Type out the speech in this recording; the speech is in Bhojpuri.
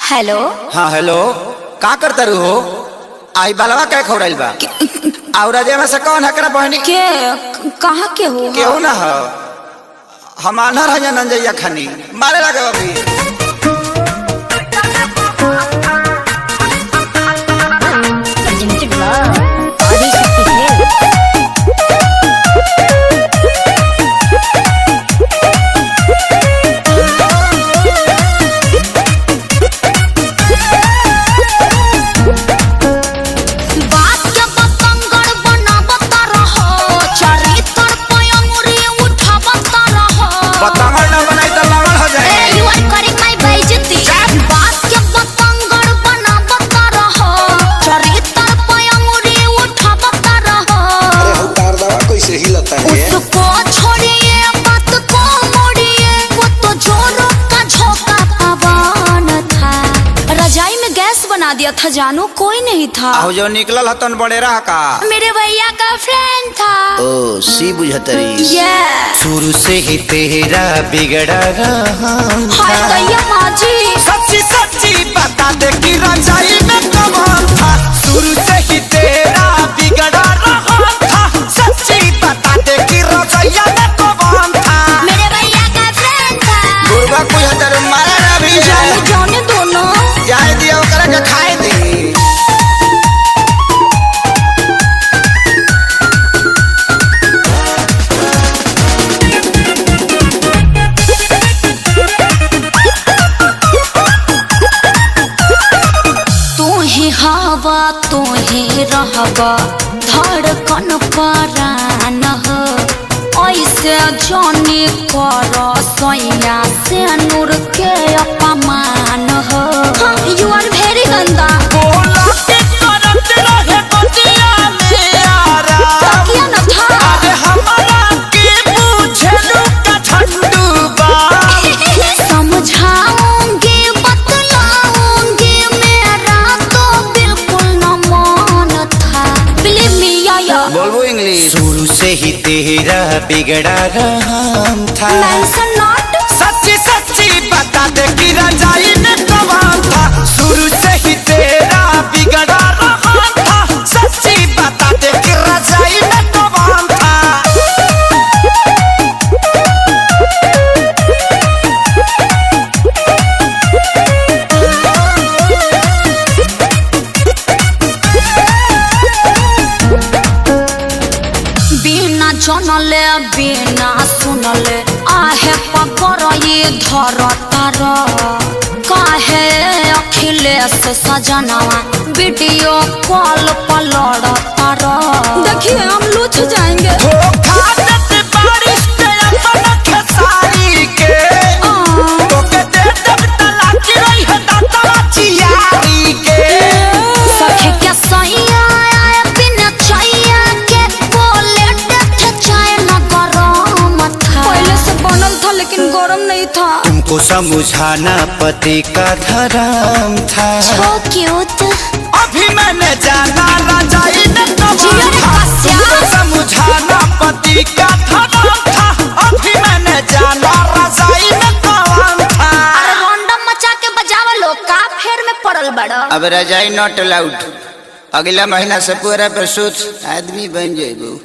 हेलो। हाँ हेलो, का करता रू हो? आई बालवा क्या खौराइल बा? और में से कौन हकरा बहनी के कहाँ के हो? केहू ना हो, हम आनर है नंजैया खानी मारे लगे अभी। बना दिया था जानो, कोई नहीं था। जो निकलल हतन बड़े रहा का मेरे भैया का फ्रेंड था। ओ सी बुझतरी। शुरू से ही तेरा बिगड़ा रहा। हाय दैया माँ जी, सच्ची सच्ची बता दे कि रजाई में कौन था। शुरू से ही तेरा बिगड़ा रहा था। सच्ची बता दे कि रजाइया में कौन था। मेरे भैया का फ्रेंड था। गुरबा बुझतर मारा ना भी जाने दोनों जाए दिया ओकरा के खाए दे। हवा तू ही रहबा धड़कन परान हो, ऐसे जाने कर सैया से नूर के अपमान हो। यू आर वेरी गंदा। शुरू से ही तेरा बिगड़ा रहा था। सच्ची सच्ची बता दे कि रजाई में कौन था। शुरू से ही तेरा बिगड़ा रहा था। सच्ची बता दे कि रजाई में कौन था। जनले बिना सुनले आहे पकर ये धर तार। काहे अखिलेश सजनवा वीडियो कॉल पर लड़ तार। देखिए हम लूच जाएंगे। तुमको समझाना पति का धर्म था। अभी मैंने जाना रजाई में कौन था। तुमको समझाना पति का धर्म था। अभी मैंने जाना रजाई में कौन था। रैंडम मचा के बजावा लो का फेर में पड़ल बड़ा। अब रजाई नॉट अलाउड। अगला महीना से पूरा पर सोच आदमी बन जाएगा।